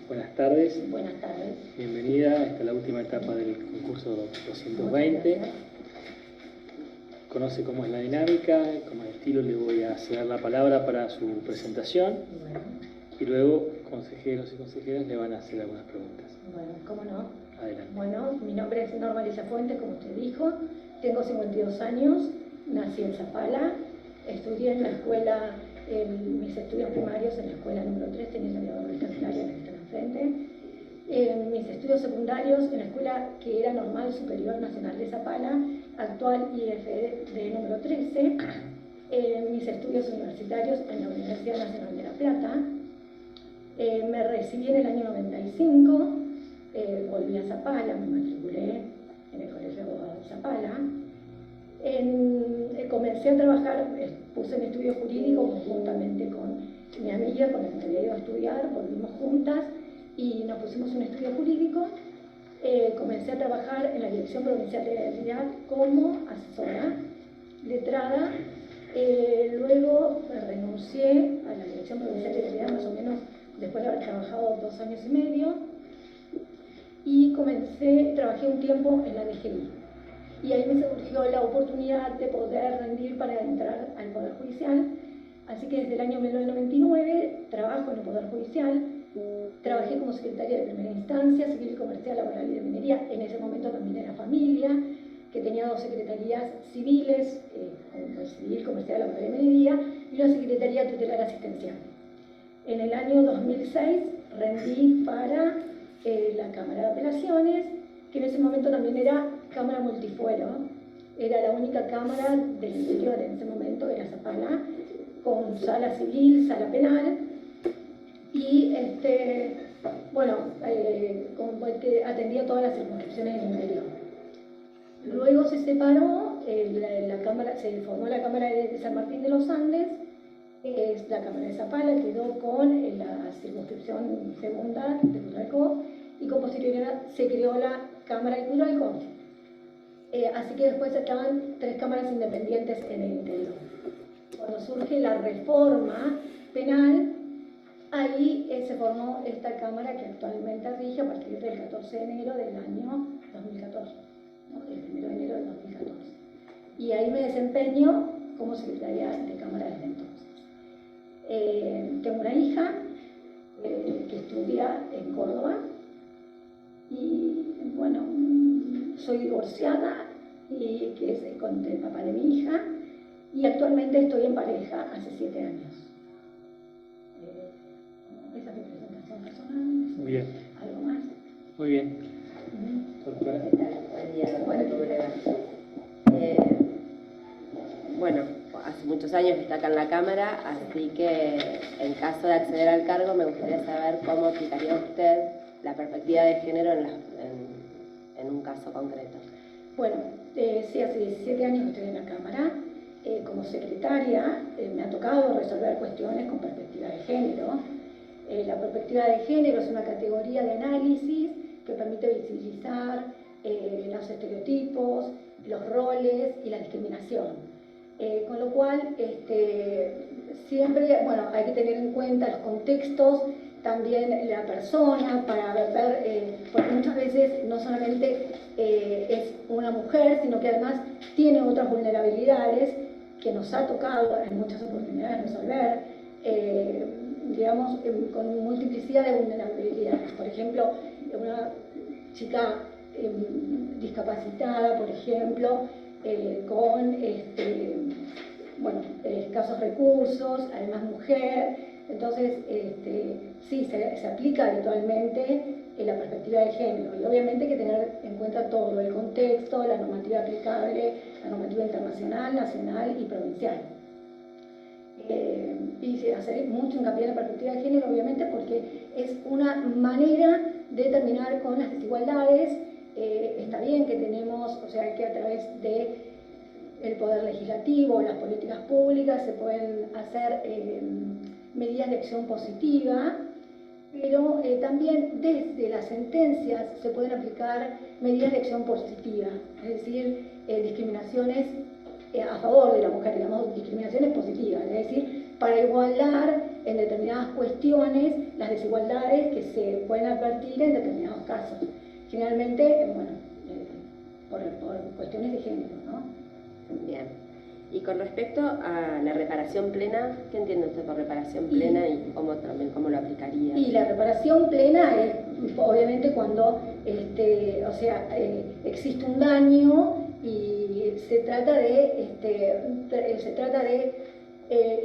Buenas tardes. Buenas tardes. Bienvenida. Esta es la última etapa del concurso 220. Conoce cómo es la dinámica, cómo es el estilo. Le voy a ceder la palabra para su presentación. Bueno. Y luego consejeros y consejeras le van a hacer algunas preguntas. Bueno, ¿cómo no? Adelante. Bueno, mi nombre es Norma Elisa Fuentes, como usted dijo. Tengo 52 años, nací en Zapala, estudié en la escuela, mis estudios primarios en la escuela número 3, tenía la aviador estacionaria que está enfrente. Mis estudios secundarios en la escuela que era Normal Superior Nacional de Zapala, actual IFD número 13. Mis estudios universitarios en la Universidad Nacional de La Plata. Me recibí en el año 95, volví a Zapala, me matriculé en el Colegio de Abogados de Zapala. Comencé a trabajar, puse en estudio jurídico conjuntamente con mi amiga con la que había ido a estudiar, volvimos juntas y nos pusimos un estudio jurídico. Comencé a trabajar en la Dirección Provincial de Legalidad como asesora letrada. Luego renuncié a la Dirección Provincial de Legalidad más o menos después de haber trabajado 2 años y medio y trabajé un tiempo en la DGI. Y ahí me surgió la oportunidad de poder rendir para entrar al Poder Judicial. Así que desde el año 1999 trabajo en el Poder Judicial. Trabajé como secretaria de primera instancia, civil, comercial, laboral y de minería. En ese momento también era familia, que tenía 2 secretarías civiles, civil, comercial, laboral y de minería, y una secretaría tutelar asistencial. En el año 2006 rendí para la Cámara de Apelaciones, que en ese momento también era Cámara Multifuero. Era la única cámara del interior en ese momento, era Zapala, con sala civil, sala penal, y que atendía todas las circunscripciones del interior. Luego se separó, se formó la Cámara de San Martín de los Andes, la Cámara de Zapala quedó con la circunscripción segunda de Curalcó, y con posterioridad se creó la Cámara de Curalcó. Así que después estaban 3 cámaras independientes en el interior. Cuando surge la reforma penal, ahí se formó esta cámara que actualmente rige a partir del 14 de enero del año 2014, ¿no? El 1 de enero del 2014. Y ahí me desempeño como secretaria de cámara desde entonces. Tengo una hija que estudia en Córdoba y bueno, soy divorciada y que es con el papá de mi hija, y actualmente estoy en pareja hace 7 años. Esa es mi presentación personal. Muy bien. ¿Algo más? Muy bien. Doctora. ¿Qué tal? Buen día, doctora. ¿Cómo le va? Bueno, hace muchos años que está acá en la Cámara, así que en caso de acceder al cargo me gustaría saber cómo aplicaría usted la perspectiva de género en un caso concreto. Bueno, sí, hace 17 años que estoy en la Cámara. Como secretaria me ha tocado resolver cuestiones con perspectiva de género. La perspectiva de género es una categoría de análisis que permite visibilizar los estereotipos, los roles y la discriminación. Con lo cual, siempre hay que tener en cuenta los contextos, también la persona, para ver, porque muchas veces no solamente es una mujer, sino que además tiene otras vulnerabilidades que nos ha tocado en muchas oportunidades resolver, con multiplicidad de vulnerabilidades. Por ejemplo, una chica discapacitada, por ejemplo, con escasos recursos, además mujer. Entonces, sí, se aplica habitualmente la perspectiva de género, y obviamente hay que tener en cuenta todo el contexto, la normativa aplicable, la normativa internacional, nacional y provincial. Y hacer mucho hincapié en la perspectiva de género, obviamente, porque es una manera de terminar con las desigualdades. Está bien que tenemos, que a través del poder legislativo, las políticas públicas, se pueden hacer medidas de acción positiva, pero también desde las sentencias se pueden aplicar medidas de acción positiva, es decir, discriminaciones a favor de la mujer, digamos, discriminaciones positivas, es decir, para igualar en determinadas cuestiones las desigualdades que se pueden advertir en determinados casos. Generalmente, bueno, por cuestiones de género, ¿no? Bien. Y con respecto a la reparación plena, ¿qué entiende usted por reparación plena y cómo lo aplicaría? Y la reparación plena es obviamente cuando existe un daño y se trata de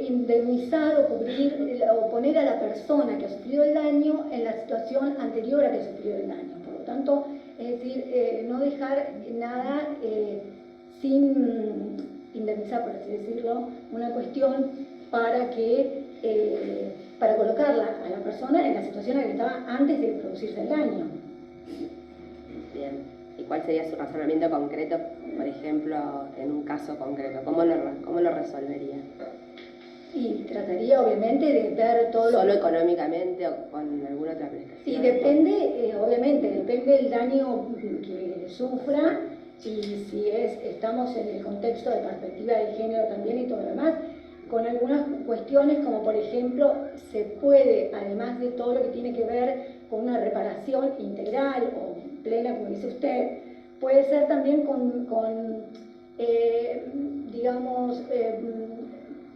indemnizar o cubrir o poner a la persona que ha sufrido el daño en la situación anterior a que ha sufrido el daño. Por lo tanto, es decir, no dejar nada sin indemnizar, por así decirlo, una cuestión para colocarla a la persona en la situación en la que estaba antes de producirse el daño. Bien. ¿Y cuál sería su razonamiento concreto, por ejemplo, en un caso concreto? ¿Cómo lo resolvería? Y trataría obviamente de ver todo ¿Solo económicamente o con alguna otra prestación? Sí, depende, obviamente, depende del daño que sufra y si estamos en el contexto de perspectiva de género también y todo lo demás, con algunas cuestiones como por ejemplo se puede, además de todo lo que tiene que ver con una reparación integral o plena, como dice usted, puede ser también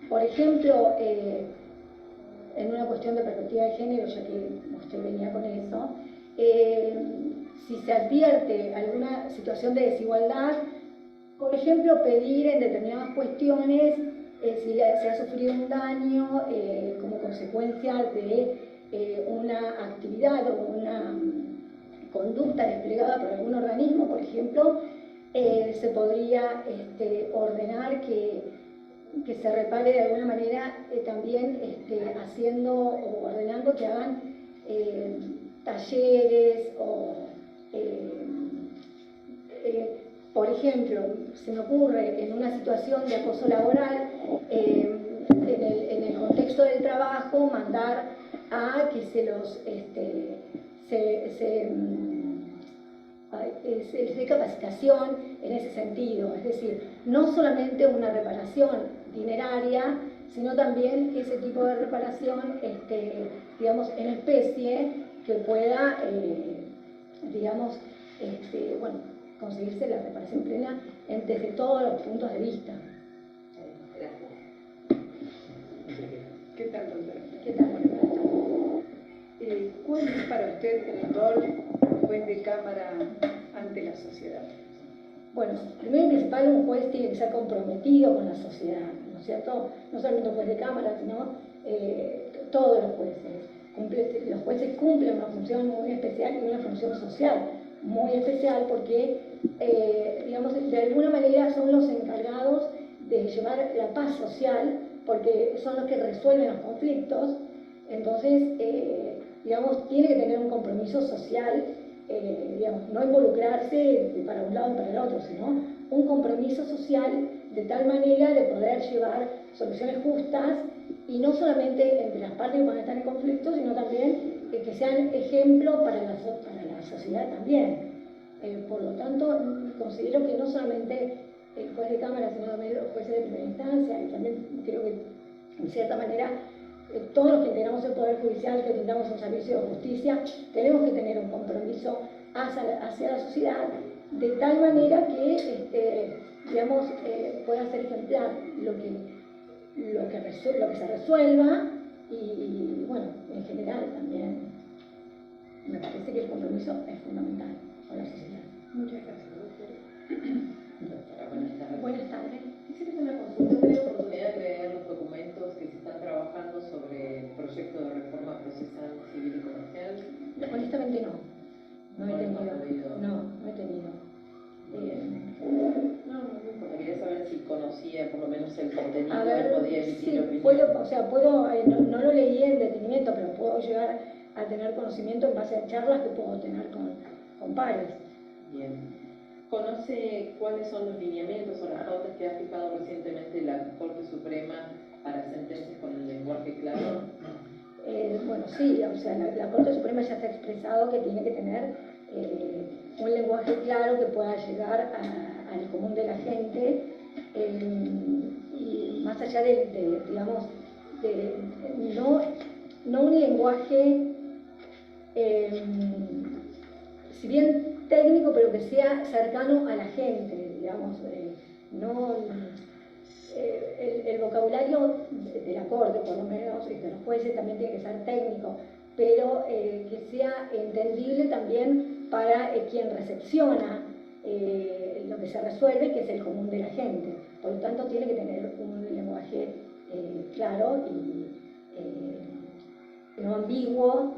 por ejemplo, en una cuestión de perspectiva de género, ya que usted venía con eso, si se advierte alguna situación de desigualdad, por ejemplo, pedir en determinadas cuestiones si se ha sufrido un daño como consecuencia de una actividad o una conducta desplegada por algún organismo, por ejemplo, se podría ordenar que se repare de alguna manera también haciendo o ordenando que hagan talleres o por ejemplo, se me ocurre en una situación de acoso laboral, en el contexto del trabajo, mandar a que se dé capacitación en ese sentido, es decir, no solamente una reparación dineraria, sino también ese tipo de reparación, digamos, en especie, que pueda, conseguirse la reparación plena desde todos los puntos de vista. Gracias. ¿Qué tal, doctora? ¿Qué tal? ¿Cuál es para usted el rol del juez de cámara ante la sociedad? Bueno, primero y principal, un juez tiene que ser comprometido con la sociedad, ¿no es cierto? No solamente un juez de cámara, sino todos los jueces. Los jueces cumplen una función muy especial y una función social muy especial porque, de alguna manera son los encargados de llevar la paz social, porque son los que resuelven los conflictos. Entonces, tiene que tener un compromiso social, no involucrarse para un lado o para el otro, sino un compromiso social de tal manera de poder llevar soluciones justas y no solamente entre las partes que van a estar en conflicto, sino también que sean ejemplo para la sociedad también. Por lo tanto, considero que no solamente el juez de cámara, sino también los jueces de primera instancia, y también creo que, en cierta manera, todos los que integramos el Poder Judicial, que tengamos un servicio de justicia, tenemos que tener un compromiso hacia la sociedad, de tal manera que, pueda ser ejemplar lo que se resuelva y, bueno, en general también me parece que el compromiso es fundamental con la sociedad. Muchas gracias, doctora. Doctora, buenas tardes. Buenas tardes. Quisiera hacer una consulta. ¿He tenido oportunidad de leer los documentos que se están trabajando sobre el proyecto de reforma procesal civil y comercial? Honestamente no. No he tenido. No he tenido. No importa. Quería saber si conocía por lo menos el contenido A ver, y podía emitir sí, opinión. no lo leí en detenimiento, pero puedo llegar a tener conocimiento en base a charlas que puedo tener con pares. Bien. ¿Conoce cuáles son los lineamientos o las pautas que ha fijado recientemente la Corte Suprema para sentencias con el lenguaje claro? Sí, la Corte Suprema ya se ha expresado que tiene que tener un lenguaje claro que pueda llegar al común de la gente, y más allá de no un lenguaje, si bien técnico, pero que sea cercano a la gente, digamos, el vocabulario de la corte, por lo menos, y de los jueces también tiene que ser técnico, pero que sea entendible también para quien recepciona lo que se resuelve, que es el común de la gente. Por lo tanto, tiene que tener un lenguaje claro y no ambiguo.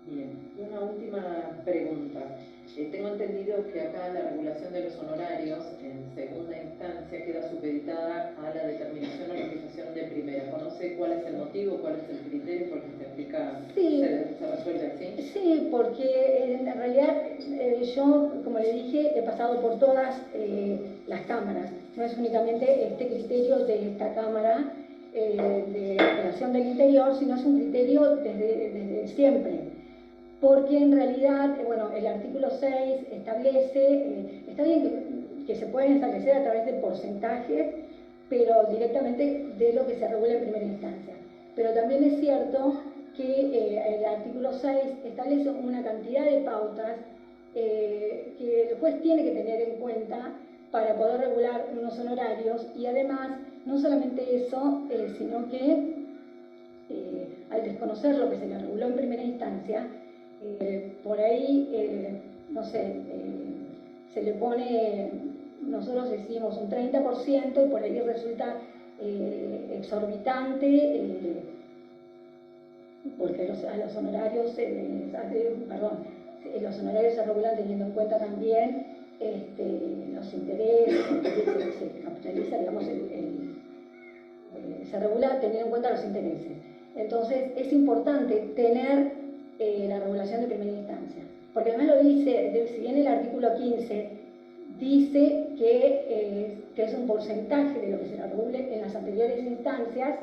Bien, una última pregunta. Tengo entendido que acá la regulación de los honorarios en segunda instancia queda supeditada a la determinación o legislación de primera. ¿Conoce cuál es el motivo, cuál es el criterio por el que se aplica, Sí. se resuelve así? Sí, porque en realidad yo, como le dije, he pasado por todas las cámaras. No es únicamente este criterio de esta Cámara de Apelación del Interior, sino es un criterio desde siempre. Porque en realidad, bueno, el artículo 6 establece, está bien que se pueden establecer a través de porcentajes, pero directamente de lo que se regula en primera instancia. Pero también es cierto que el artículo 6 establece una cantidad de pautas que el juez tiene que tener en cuenta para poder regular unos honorarios, y además, no solamente eso, sino que al desconocer lo que se le reguló en primera instancia, por ahí, no sé, se le pone, nosotros decimos un 30% y por ahí resulta exorbitante, porque a los honorarios los honorarios se regulan teniendo en cuenta también los intereses, se capitaliza, digamos, se regula teniendo en cuenta los intereses. Entonces es importante tener la regulación de primera instancia, porque además lo dice, si bien el artículo 15 dice que es un porcentaje de lo que se regule en las anteriores instancias,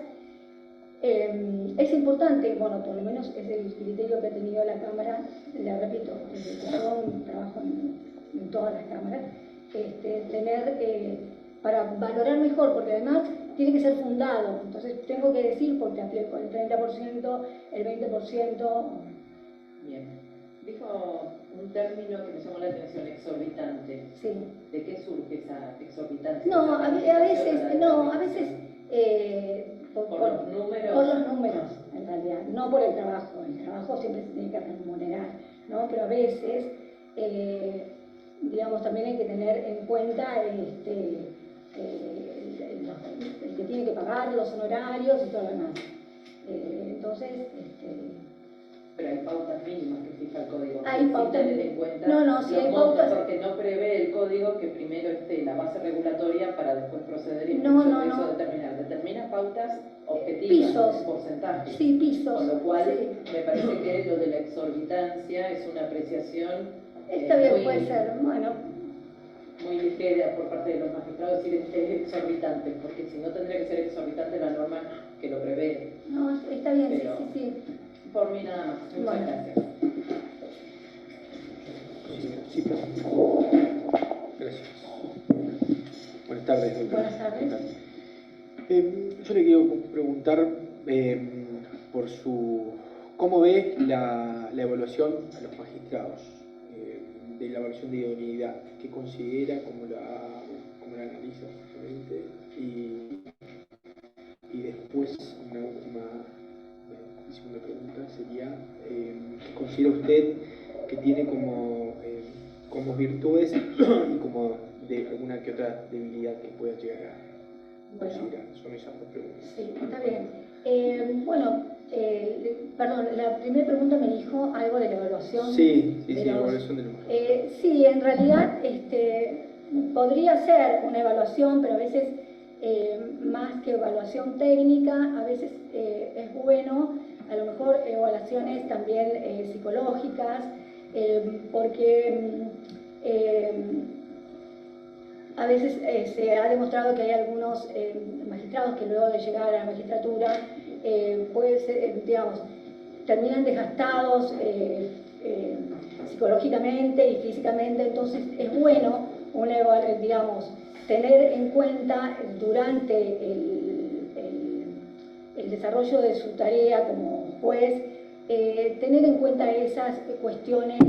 es importante, bueno, por lo menos es el criterio que ha tenido la Cámara, le repito, desde que yo trabajo en todas las cámaras, tener para valorar mejor, porque además tiene que ser fundado. Entonces tengo que decir porque aplico el 30%, el 20%. Bien. Dijo un término que me llamó la atención, exorbitante. Sí. ¿De qué surge esa exorbitancia? No, a veces por los números. Por los números, en realidad, no por el trabajo. El trabajo siempre se tiene que remunerar, ¿no? Pero a veces, digamos, también hay que tener en cuenta el que tiene que pagar los honorarios y todo lo demás. Entonces, pero hay pautas mínimas que fija el código. Hay pautas. Tener en cuenta Sí, hay pautas. Porque no prevé el código que primero esté la base regulatoria para después proceder y no. determina pautas objetivas, pisos, porcentajes. Sí, pisos. Con lo cual sí. me parece que lo de la exorbitancia es una apreciación Está bien, puede ser, bueno. Muy ligera por parte de los magistrados decir es exorbitante, porque si no tendría que ser exorbitante la norma que lo prevé. No, está bien, pero, sí. Por mí nada más. Muchas gracias. Sí, gracias. Buenas tardes, doctora. Buenas tardes. Yo le quiero preguntar por cómo ve la evaluación a los magistrados, de la evaluación de idoneidad, qué considera, cómo la analiza justamente, y después una última segunda pregunta sería, ¿qué considera usted que tiene como virtudes y como de alguna que otra debilidad que pueda llegar a considerar? Son esas dos preguntas. Sí, está bien. Perdón, la primera pregunta me dijo algo de la evaluación. Sí, la evaluación de los magistrados. Sí, en realidad podría ser una evaluación, pero a veces más que evaluación técnica, a veces es bueno, a lo mejor evaluaciones también psicológicas, porque a veces se ha demostrado que hay algunos magistrados que luego de llegar a la magistratura puede ser, digamos, terminan desgastados psicológicamente y físicamente. Entonces es bueno digamos, tener en cuenta durante el desarrollo de su tarea como juez, tener en cuenta esas cuestiones,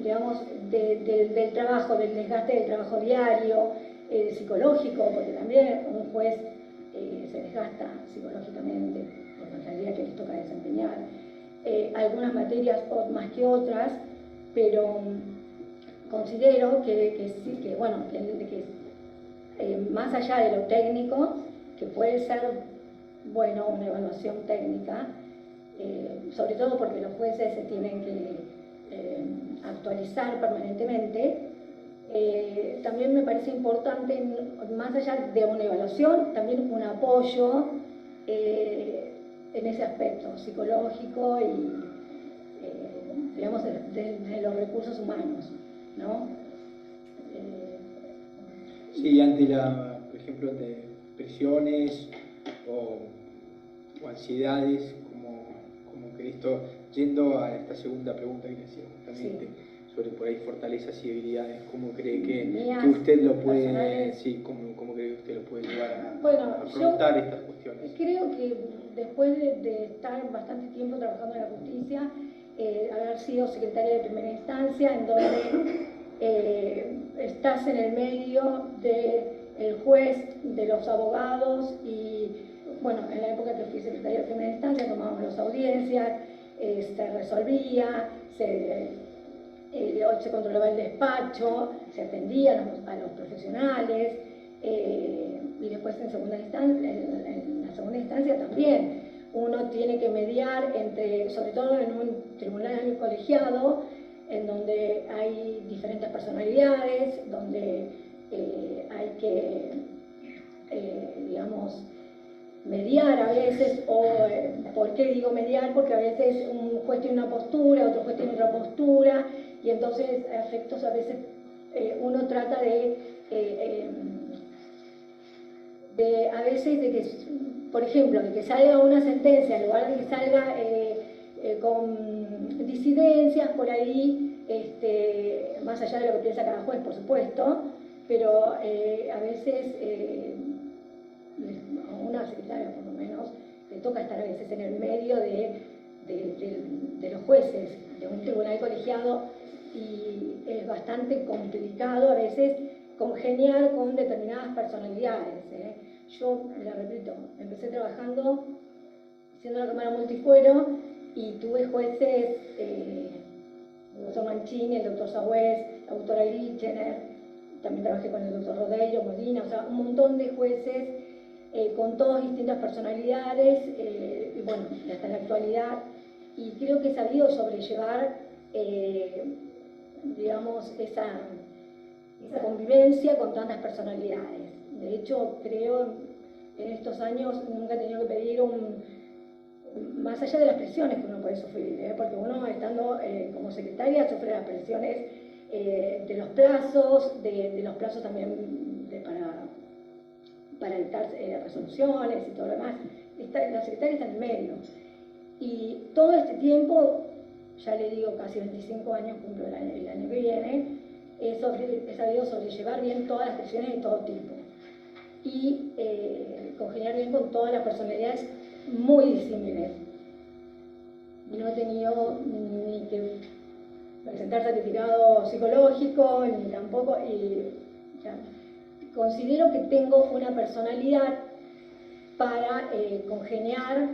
digamos, del trabajo, del desgaste del trabajo diario, psicológico, porque también un juez se desgasta psicológicamente por la tarea que les toca desempeñar. Algunas materias más que otras, pero considero que sí, que bueno, más allá de lo técnico, que puede ser, bueno, una evaluación técnica, sobre todo porque los jueces se tienen que actualizar permanentemente, también me parece importante, más allá de una evaluación, también un apoyo en ese aspecto psicológico y, digamos, de los recursos humanos, ¿no? Sí, ante por ejemplo, ante presiones o ansiedades, como que esto, yendo a esta segunda pregunta que le hacía justamente, sí, sobre por ahí fortalezas y debilidades, ¿cómo cree que usted lo puede, sí, cómo cree que usted lo puede llevar a afrontar estas cuestiones? Creo que después de estar bastante tiempo trabajando en la justicia, haber sido secretaria de primera instancia, en donde estás en el medio del juez, de los abogados y, bueno, en la época que fui secretaria de primera instancia tomábamos las audiencias, se resolvía, se controlaba el despacho, se atendía a los profesionales, y después en la segunda instancia también uno tiene que mediar sobre todo en un tribunal colegiado, en donde hay diferentes personalidades, donde hay que, digamos, mediar a veces, ¿por qué digo mediar? Porque a veces un juez tiene una postura, otro juez tiene otra postura, y entonces a efectos a veces uno trata a veces de que, por ejemplo, de que salga una sentencia, en lugar de que salga con disidencias por ahí, más allá de lo que piensa cada juez, por supuesto, pero a veces a una secretaria por lo menos le toca estar a veces en el medio de los jueces de un tribunal colegiado, y es bastante complicado a veces congeniar con determinadas personalidades. Yo, le repito, empecé trabajando siendo la Cámara Multifuero y tuve jueces, el doctor Mancini, el doctor Sagüez, la doctora Irichener, también trabajé con el doctor Rodello, Molina, o sea, un montón de jueces con todas distintas personalidades, y bueno, hasta la actualidad, y creo que he sabido sobrellevar, digamos, esa convivencia con tantas personalidades. De hecho, creo, en estos años nunca he tenido que pedir más allá de las presiones que uno puede sufrir, porque uno estando como secretaria sufre las presiones de los plazos, de los plazos también para dictar resoluciones y todo lo demás. La secretaria está en el medio. Y todo este tiempo, ya le digo, casi 25 años cumplo el año que viene, he sabido sobrellevar bien todas las presiones de todo tipo y congeniar bien con todas las personalidades muy disímiles. No he tenido ni que presentar certificado psicológico, ni tampoco, considero que tengo una personalidad para congeniar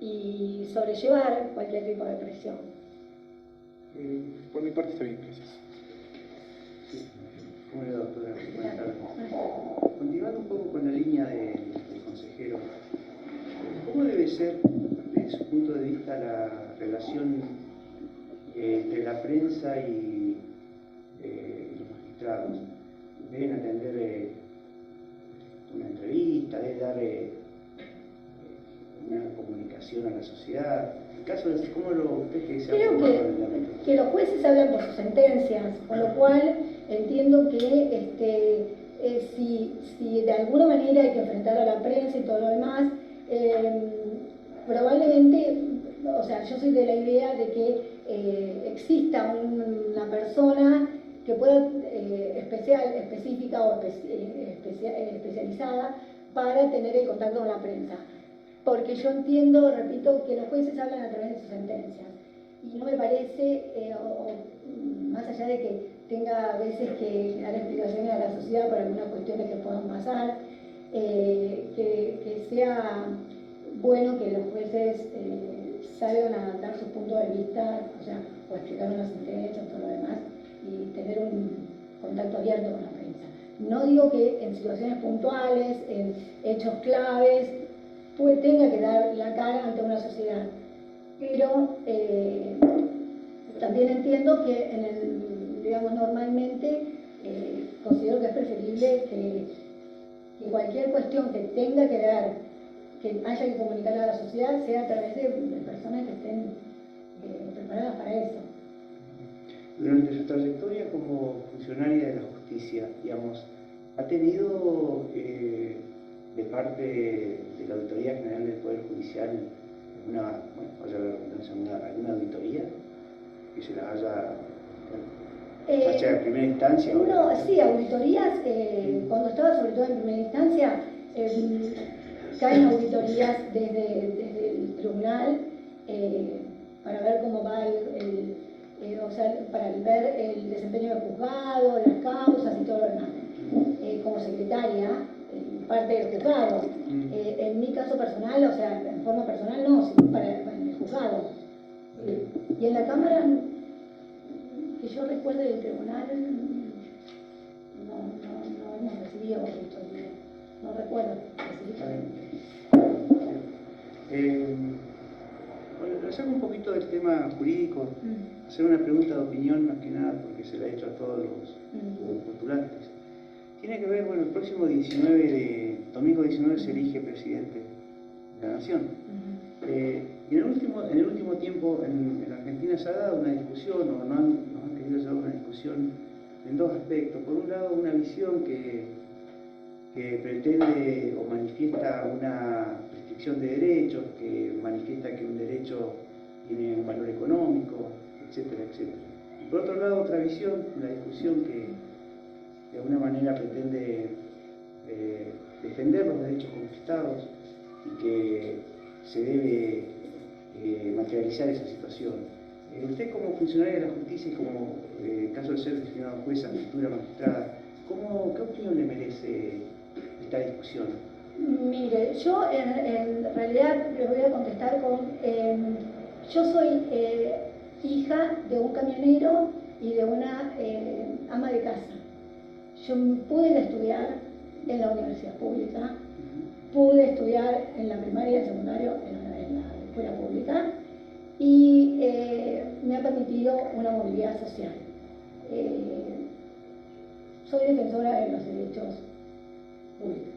y sobrellevar cualquier tipo de presión. Por mi parte está bien, gracias. ¿Cómo le va, doctora? Buenas tardes. Continuando un poco con la línea del consejero, ¿cómo debe ser, desde su punto de vista, la relación entre la prensa y los magistrados? ¿Deben atender una entrevista? ¿Deben dar una comunicación a la sociedad? En caso de ¿cómo usted que se ha Creo que los jueces hablan por sus sentencias, con lo cual entiendo que si de alguna manera hay que enfrentar a la prensa y todo lo demás, probablemente, o sea, yo soy de la idea de que exista una persona que pueda específica o especializada para tener el contacto con la prensa. Porque yo entiendo, repito, que los jueces hablan a través de sus sentencias. Y no me parece, más allá de que tenga a veces que dar explicaciones a la sociedad por algunas cuestiones que puedan pasar, que sea bueno que los jueces salgan a dar sus puntos de vista, o sea, o explicar una sentencia o todo lo demás, y tener un contacto abierto con la prensa. No digo que en situaciones puntuales, en hechos claves, pues tenga que dar la cara ante una sociedad, pero también entiendo que digamos, normalmente considero que es preferible que cualquier cuestión que tenga que dar, que haya que comunicar a la sociedad, sea a través de personas que estén preparadas para eso. Durante su trayectoria como funcionaria de la justicia, digamos, ¿ha tenido de parte de la Auditoría General del Poder Judicial alguna auditoría que se la haya hecho en primera instancia? Sí, auditorías, cuando estaba sobre todo en primera instancia, caen auditorías desde el tribunal para ver cómo va o sea, para ver el desempeño del juzgado, las causas y todo lo demás. Como secretaria, parte del juzgado. En mi caso personal, o sea, en forma personal no, sino para el juzgado. Y en la Cámara, que yo recuerde del tribunal, no hemos recibido auditoría. No recuerdo específicamente. Bueno, saco un poquito del tema jurídico, hacer una pregunta de opinión más que nada, porque se la he hecho a todos los postulantes. Tiene que ver, bueno, el próximo domingo 19 se elige presidente de la Nación. Y en el último tiempo en Argentina se ha dado una discusión, o nos han querido llevar una discusión en dos aspectos. Por un lado, una visión que pretende o manifiesta una restricción de derechos, que manifiesta que un derecho tiene un valor económico, etcétera, etcétera. Y por otro lado, otra visión, una discusión que de alguna manera pretende defender los derechos conquistados y que se debe materializar esa situación. Usted como funcionaria de la justicia y como caso de ser designado jueza, futura magistrada, ¿qué opinión le merece esta discusión? Mire, yo en realidad les voy a contestar yo soy hija de un camionero y de una ama de casa. Yo pude estudiar en la universidad pública, pude estudiar en la primaria y el secundario en la escuela pública y me ha permitido una movilidad social. Soy defensora de los derechos públicos.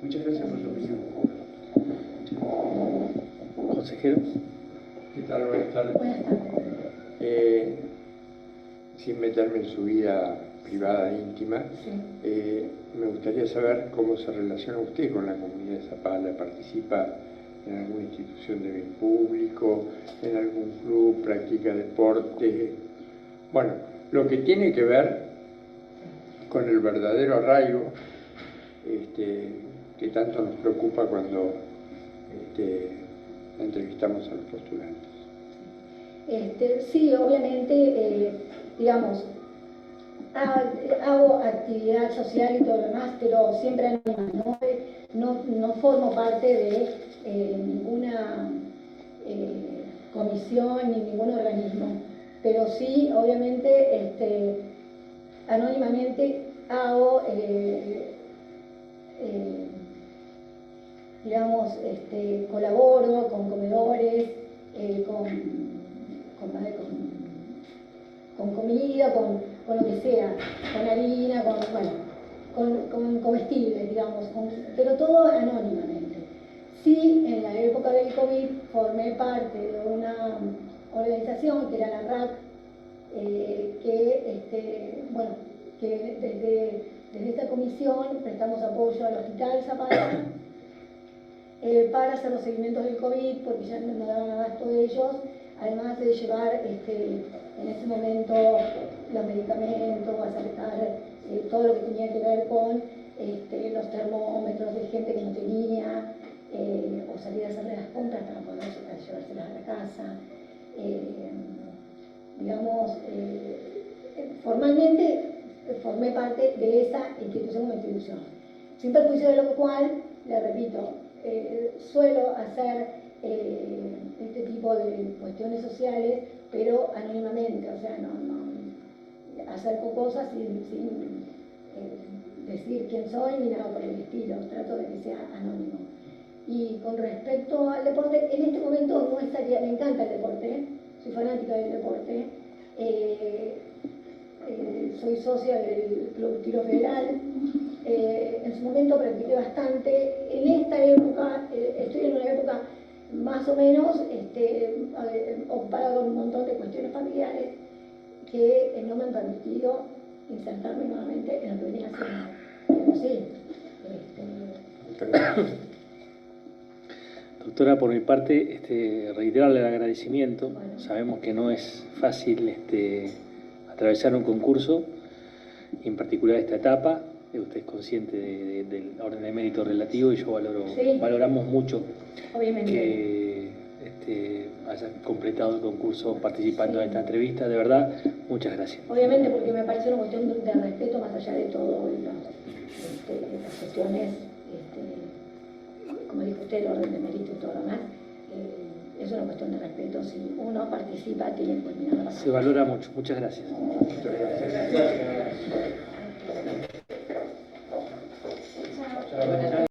Muchas gracias por su opinión. Consejero. ¿Qué tal? Buenas tardes. Buenas tardes. Sin meterme en su vida privada e íntima, me gustaría saber cómo se relaciona usted con la comunidad de Zapala. ¿Participa en alguna institución de bien público, en algún club, practica deporte? Bueno, lo que tiene que ver con el verdadero arraigo que tanto nos preocupa cuando entrevistamos a los postulantes. Sí, obviamente, digamos, hago actividad social y todo lo demás, pero siempre anónima, no formo parte de ninguna comisión ni ningún organismo, pero sí, obviamente, anónimamente hago, digamos, colaboro con comedores, con comida, con lo que sea, con harina, con comestibles, digamos, pero todo anónimamente. Sí, en la época del COVID formé parte de una organización que era la RAC, que desde esta comisión prestamos apoyo al Hospital Zapala para hacer los seguimientos del COVID, porque ya no daban abasto de ellos, además de llevar en ese momento los medicamentos, acercar todo lo que tenía que ver con los termómetros de gente que no tenía, o salir a hacerle las compras para poder llevárselas a la casa. Digamos, formalmente formé parte de esa institución como institución. Sin perjuicio de lo cual, le repito, suelo hacer este tipo de cuestiones sociales, pero anónimamente, o sea, no acerco cosas sin decir quién soy ni nada por el estilo, trato de que sea anónimo. Y con respecto al deporte, en este momento no estaría, me encanta el deporte, soy fanática del deporte, soy socia del Club Tiro Federal, en su momento practiqué bastante, en esta época, estoy en una época más o menos ocupada con un montón de cuestiones familiares que no me han permitido insertarme nuevamente en lo que venía haciendo. Pero sí. Doctora, por mi parte, reiterarle el agradecimiento. Bueno. Sabemos que no es fácil atravesar un concurso, y en particular esta etapa. Usted es consciente del orden de mérito relativo y yo valoramos mucho obviamente que haya completado el concurso participando en esta entrevista. De verdad, muchas gracias. Obviamente, porque me parece una cuestión de respeto más allá de todo, las cuestiones, como dijo usted, el orden de mérito y todo lo demás. Es una cuestión de respeto. Si uno participa, tiene que culminar la partida. Se valora mucho. Muchas gracias. Muchas gracias. Buenas